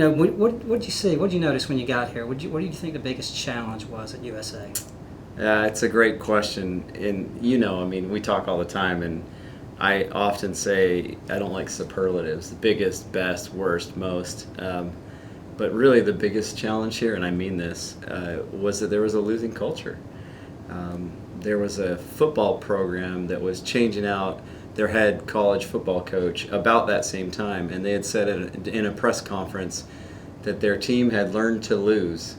What did you see? What did you notice when you got here? What do you think the biggest challenge was at USA? It's a great question. And, I mean, we talk all the time, and I often say I don't like superlatives, the biggest, best, worst, most. But really the biggest challenge here, and I mean this, was that there was a losing culture. There was a football program that was changing out their head college football coach about that same time, and they had said in a press conference that their team had learned to lose.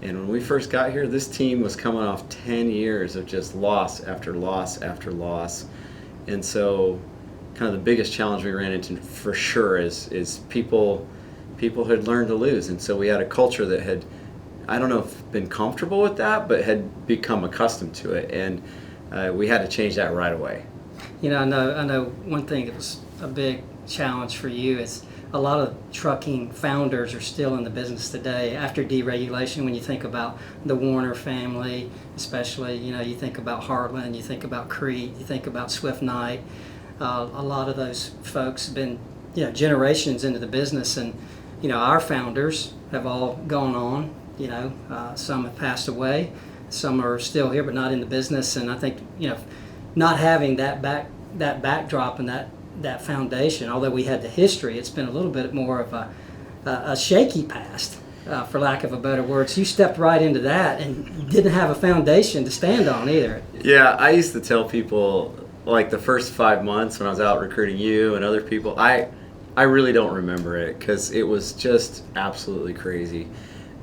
And when we first got here, this team was coming off 10 years of just loss after loss after loss. And so kind of the biggest challenge we ran into for sure is people had learned to lose. And so we had a culture that had, I don't know if been comfortable with that, but had become accustomed to it. And we had to change that right away. I know one thing that was a big challenge for you is a lot of trucking founders are still in the business today after deregulation. When you think about the Warner family, especially, you think about Heartland, you think about Crete, you think about Swift Knight. A lot of those folks have been, generations into the business, and, our founders have all gone on. Some have passed away, some are still here but not in the business, and I think, not having that backdrop and that foundation, although we had the history, it's been a little bit more of a shaky past, for lack of a better word. So you stepped right into that and didn't have a foundation to stand on either. Yeah, I used to tell people, like the first 5 months when I was out recruiting you and other people, I really don't remember it because it was just absolutely crazy.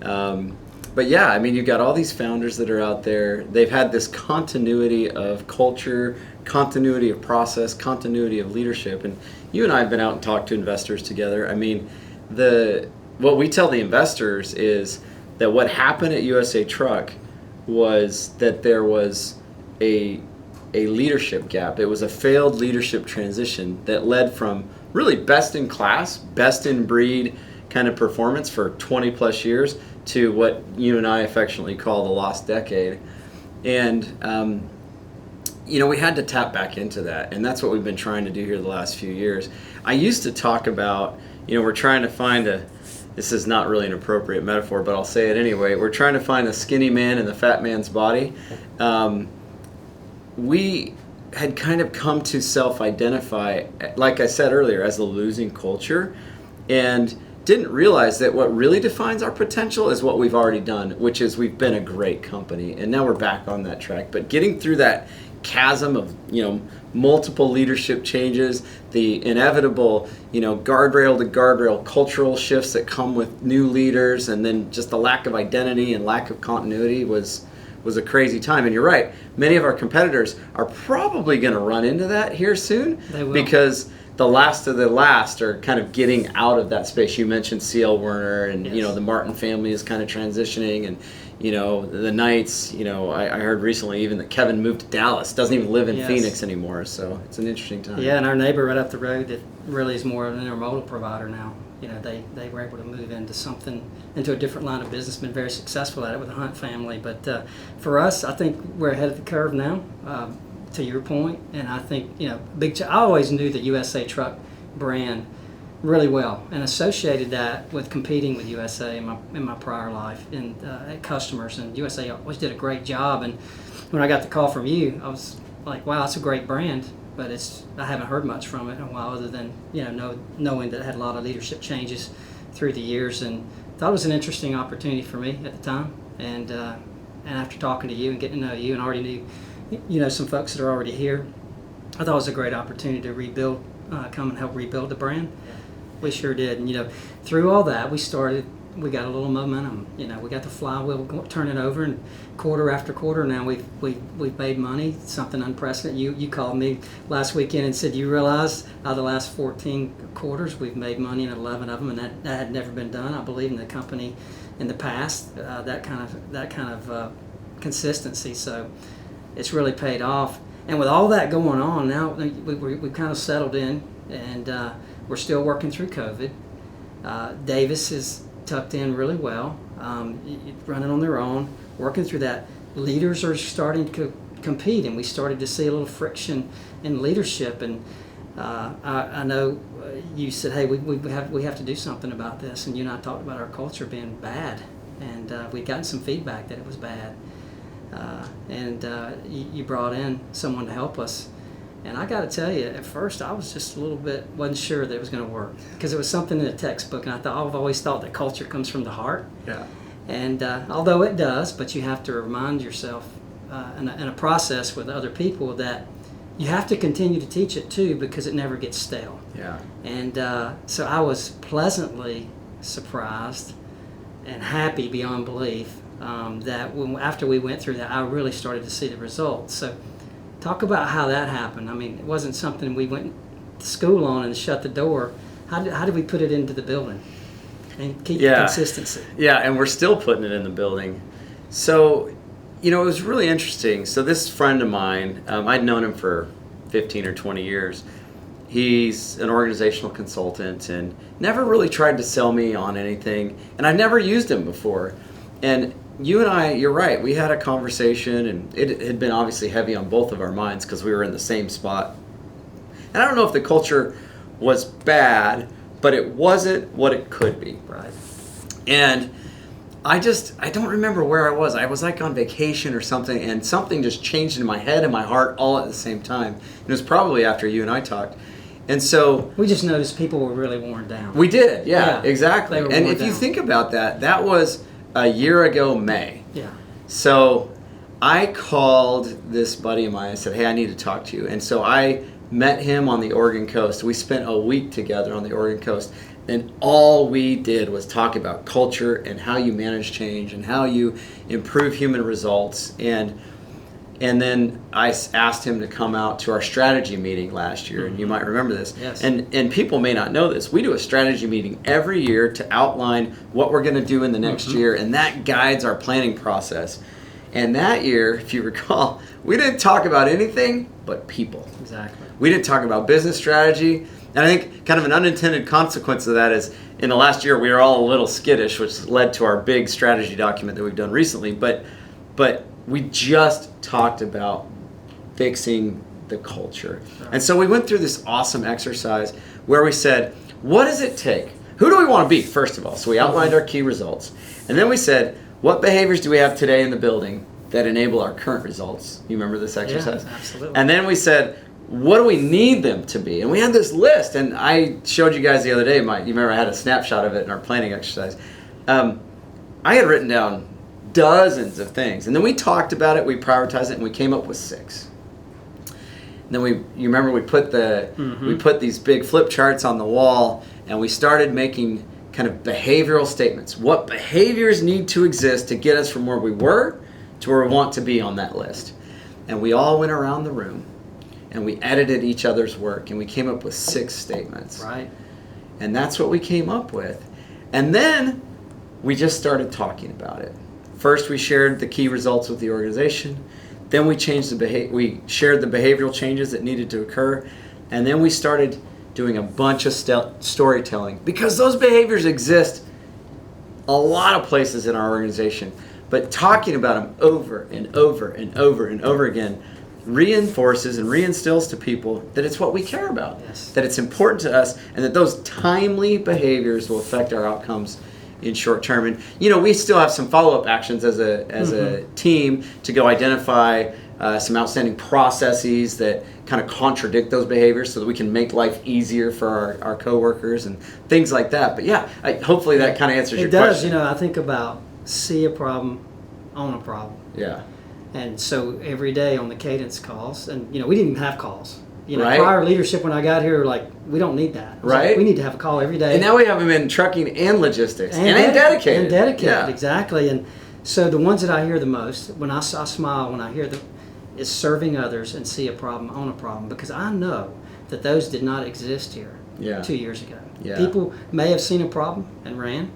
But yeah, I mean, you've got all these founders that are out there. They've had this continuity of culture, continuity of process, continuity of leadership. And you and I have been out and talked to investors together. I mean, what we tell the investors is that what happened at USA Truck was that there was a leadership gap. It was a failed leadership transition that led from really best in class, best in breed kind of performance for 20 plus years to what you and I affectionately call the lost decade. And, we had to tap back into that. And that's what we've been trying to do here the last few years. I used to talk about, we're trying to find this is not really an appropriate metaphor, but I'll say it anyway. We're trying to find a skinny man in the fat man's body. We had kind of come to self-identify, like I said earlier, as a losing culture, and didn't realize that what really defines our potential is what we've already done, which is we've been a great company, and now we're back on that track. But getting through that chasm of multiple leadership changes, the inevitable guardrail to guardrail cultural shifts that come with new leaders, and then just the lack of identity and lack of continuity was a crazy time. And you're right, many of our competitors are probably going to run into that here soon. They will. Because the last of the last are kind of getting out of that space. You mentioned C.L. Werner, and yes. The Martin family is kind of transitioning, and the Knights. I heard recently even that Kevin moved to Dallas, doesn't even live in yes. Phoenix anymore. So it's an interesting time. Yeah, and our neighbor right up the road that really is more of an intermodal provider now. They were able to move into a different line of business, been very successful at it with the Hunt family. But for us, I think we're ahead of the curve now. To your point, and I think I always knew the USA Truck brand really well, and associated that with competing with USA in my prior life and at customers. And USA always did a great job. And when I got the call from you, I was like, wow, that's a great brand. But I haven't heard much from it in a while, other than knowing that it had a lot of leadership changes through the years, and thought it was an interesting opportunity for me at the time. And after talking to you and getting to know you, and already knew some folks that are already here, I thought it was a great opportunity to rebuild, come and help rebuild the brand. We sure did. And through all that, we got a little momentum. We got the flywheel turning over, and quarter after quarter now we've made money. Something unprecedented. You called me last weekend and said you realize out of the last 14 quarters we've made money in 11 of them, and that had never been done, I believe, in the company in the past. That kind of consistency. So it's really paid off. And with all that going on now, we've kind of settled in, and we're still working through COVID. Davis is tucked in really well, running on their own, working through that. Leaders are starting to compete, and we started to see a little friction in leadership. And I know you said, hey, we have to do something about this, and you and I talked about our culture being bad, and we'd gotten some feedback that it was bad, and you brought in someone to help us. And I got to tell you, at first I was just a little bit, wasn't sure that it was going to work, because it was something in the textbook, and I've always thought that culture comes from the heart. Yeah. And although it does, but you have to remind yourself in a process with other people that you have to continue to teach it too, because it never gets stale. Yeah. And so I was pleasantly surprised and happy beyond belief that after we went through that, I really started to see the results. So talk about how that happened. I mean, it wasn't something we went to school on and shut the door. How did we put it into the building and keep the consistency? Yeah, and we're still putting it in the building. So, it was really interesting. So this friend of mine, I'd known him for 15 or 20 years. He's an organizational consultant and never really tried to sell me on anything. And I'd never used him before. And you and I, you're right, we had a conversation, and it had been obviously heavy on both of our minds because we were in the same spot. And I don't know if the culture was bad, but it wasn't what it could be. Right. And I don't remember where I was. I was like on vacation or something, and something just changed in my head and my heart all at the same time. It was probably after you and I talked. And so we just noticed people were really worn down. We did, yeah. Exactly. They were And worn if you down. think about that, that was a year ago May. Yeah. So I called this buddy of mine and said, hey, I need to talk to you. And so I met him on the Oregon coast. We spent a week together on the Oregon coast. And all we did was talk about culture and how you manage change and how you improve human results. And then I asked him to come out to our strategy meeting last year, and you might remember this. Yes. And people may not know this. We do a strategy meeting every year to outline what we're going to do in the next year, and that guides our planning process. And that year, if you recall, we didn't talk about anything but people. Exactly. We didn't talk about business strategy. And I think kind of an unintended consequence of that is in the last year we were all a little skittish, which led to our big strategy document that we've done recently. But we just talked about fixing the culture. Right. And so we went through this awesome exercise where we said, what does it take? Who do we want to be, first of all? So we outlined our key results. And then we said, what behaviors do we have today in the building that enable our current results? You remember this exercise? Yeah, absolutely. And then we said, what do we need them to be? And we had this list, and I showed you guys the other day, you remember I had a snapshot of it in our planning exercise. I had written down dozens of things, and then we talked about it, we prioritized it, and we came up with 6. And then you remember we put we put these big flip charts on the wall, and we started making kind of behavioral statements. What behaviors need to exist to get us from where we were to where we want to be on that list? And we all went around the room, and we edited each other's work, and we came up with 6 statements. Right. And that's what we came up with. And then we just started talking about it. First, we shared the key results with the organization. Then we changed we shared the behavioral changes that needed to occur. And then we started doing a bunch of storytelling, because those behaviors exist a lot of places in our organization. But talking about them over and over and over and over again reinforces and reinstills to people that it's what we care about, Yes. that it's important to us, and that those timely behaviors will affect our outcomes in short term. And we still have some follow-up actions as a team to go identify some outstanding processes that kind of contradict those behaviors so that we can make life easier for our coworkers and things like that. But yeah, hopefully that kind of answers your question. It does. I think about see a problem, own a problem. Yeah. And so every day on the cadence calls, and we didn't even have calls. Right. Prior leadership when I got here, we don't need that. Right. We need to have a call every day. And now we have them in trucking and logistics and in dedicated. And dedicated, Yeah. exactly. And so the ones that I hear the most, when I smile when I hear them, is serving others and see a problem, own a problem, because I know that those did not exist here 2 years ago. Yeah. People may have seen a problem and ran,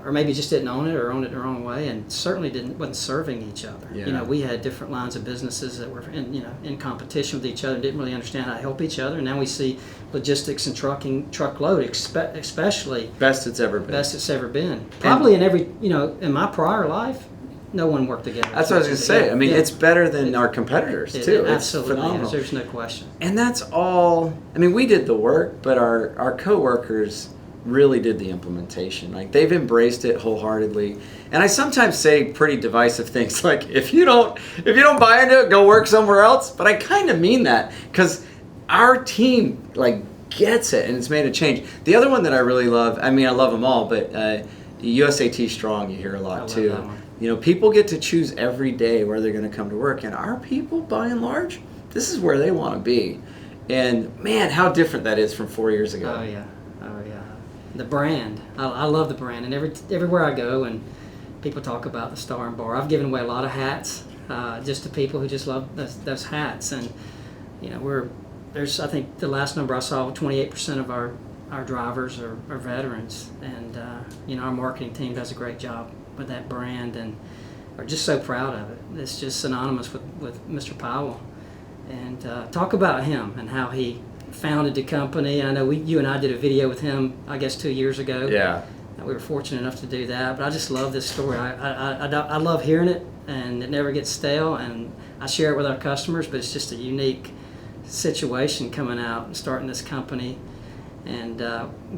or maybe just didn't own it or owned it the wrong way, and certainly wasn't serving each other. Yeah. We had different lines of businesses that were in competition with each other, didn't really understand how to help each other. And now we see logistics and truckload, especially Best it's ever been. best it's ever been. Probably in every in my prior life, no one worked together. That's what I was going to say. I mean, Yeah. it's better than our competitors, too. It's Absolutely phenomenal. is. There's no question. And that's all. I mean, we did the work, but our coworkers really did the implementation. Like, they've embraced it wholeheartedly. And I sometimes say pretty divisive things like, if you don't buy into it, go work somewhere else. But I kind of mean that, because our team like gets it, and it's made a change. The other one that I really love, I mean, I love them all, but USAT Strong, you hear a lot too. That one. You know, people get to choose every day where they're going to come to work, and our people, by and large, this is where they want to be. And man, how different that is from 4 years ago. Oh yeah. The brand. I love the brand, and everywhere I go, and people talk about the Star and Bar. I've given away a lot of hats, just to people who just love those hats. And you know, there's I think the last number I saw, 28% of our drivers are veterans, and you know, our marketing team does a great job with that brand, and we're just so proud of it. It's just synonymous with Mr. Powell. And talk about him and how he founded the company. I know you and I did a video with him, I guess 2 years ago. Yeah. We were fortunate enough to do that, but I just love this story. I love hearing it, and it never gets stale, and I share it with our customers, but it's just a unique situation coming out and starting this company and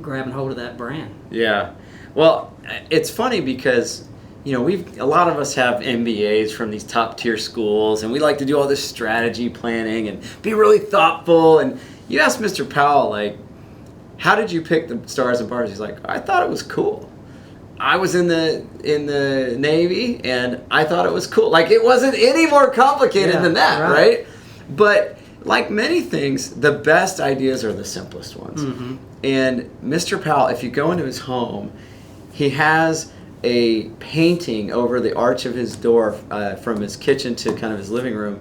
grabbing hold of that brand. Yeah. Well, it's funny because, you know, a lot of us have MBAs from these top tier schools, and we like to do all this strategy planning and be really thoughtful. And you ask Mr. Powell, like, how did you pick the Stars and Bars? He's like, I thought it was cool. I was in the Navy, and I thought it was cool. Like, it wasn't any more complicated than that, right? But like many things, the best ideas are the simplest ones. Mm-hmm. And Mr. Powell, if you go into his home, he has a painting over the arch of his door from his kitchen to kind of his living room.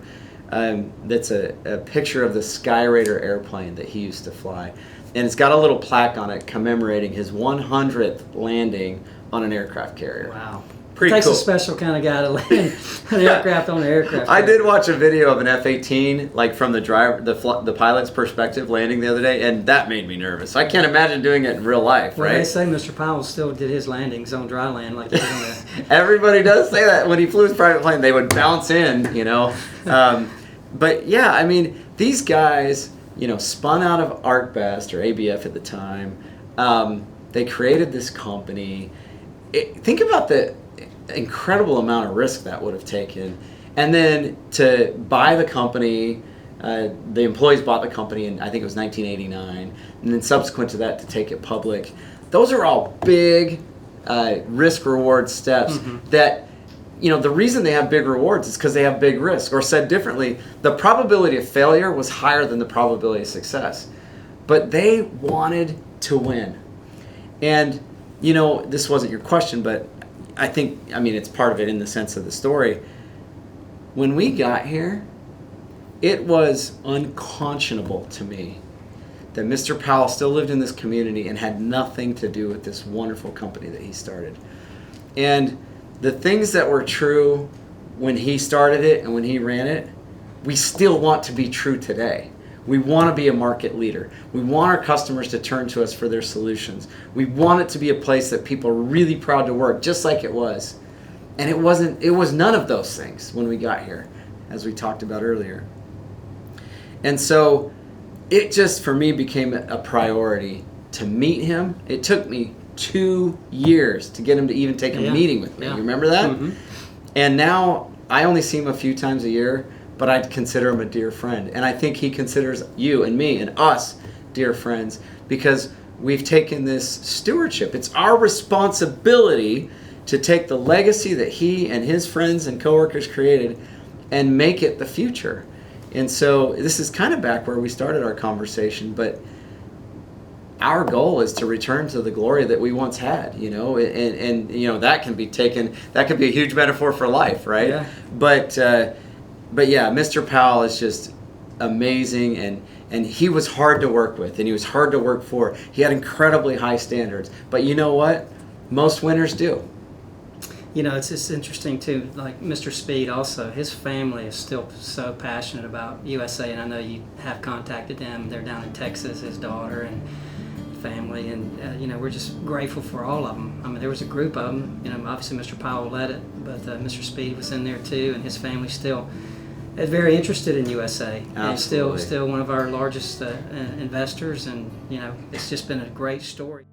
That's a picture of the Skyraider airplane that he used to fly. And it's got a little plaque on it commemorating his 100th landing on an aircraft carrier. Wow. Pretty Takes cool. a special kind of guy to land an aircraft on an aircraft I carrier. did watch a video of an F-18, like from the pilot's perspective landing the other day, and that made me nervous. I can't imagine doing it in real life, Well, right? they say Mr. Powell still did his landings on dry land like he was on the... Everybody does say that. When he flew his private plane, they would bounce in, you know. But yeah, I mean, these guys, you know, spun out of ArcBest or ABF at the time. They created this company. Think about the incredible amount of risk that would have taken. And then to buy the company, the employees bought the company in, I think it was 1989. And then subsequent to that, to take it public. Those are all big risk-reward steps that, you know, the reason they have big rewards is because they have big risk. Or said differently, the probability of failure was higher than the probability of success. But they wanted to win. And, you know, this wasn't your question, but I mean, it's part of it in the sense of the story. When we got here, it was unconscionable to me that Mr. Powell still lived in this community and had nothing to do with this wonderful company that he started. And the things that were true when he started it and when he ran it, we still want to be true today. We want to be a market leader. We want our customers to turn to us for their solutions. We want it to be a place that people are really proud to work, just like it was. And it was none of those things when we got here, as we talked about earlier. And so it just, for me, became a priority to meet him. It took me 2 years to get him to even take a meeting with me. You remember that? Mm-hmm. And now I only see him a few times a year, but I consider him a dear friend. And I think he considers you and me and us dear friends because we've taken this stewardship. It's our responsibility to take the legacy that he and his friends and coworkers created and make it the future. And so this is kind of back where we started our conversation, but our goal is to return to the glory that we once had, you know, and you know, that could be a huge metaphor for life, right? Yeah. But yeah, Mr. Powell is just amazing, and he was hard to work with, and he was hard to work for. He had incredibly high standards. But you know what? Most winners do. You know, it's just interesting too, like Mr. Speed also, his family is still so passionate about USA, and I know you have contacted them. They're down in Texas, his daughter and family. family, and we're just grateful for all of them. I mean, there was a group of them. Obviously Mr. Powell led it, but Mr. Speed was in there too, and his family still is very interested in USA. And Absolutely. still one of our largest investors, and it's just been a great story.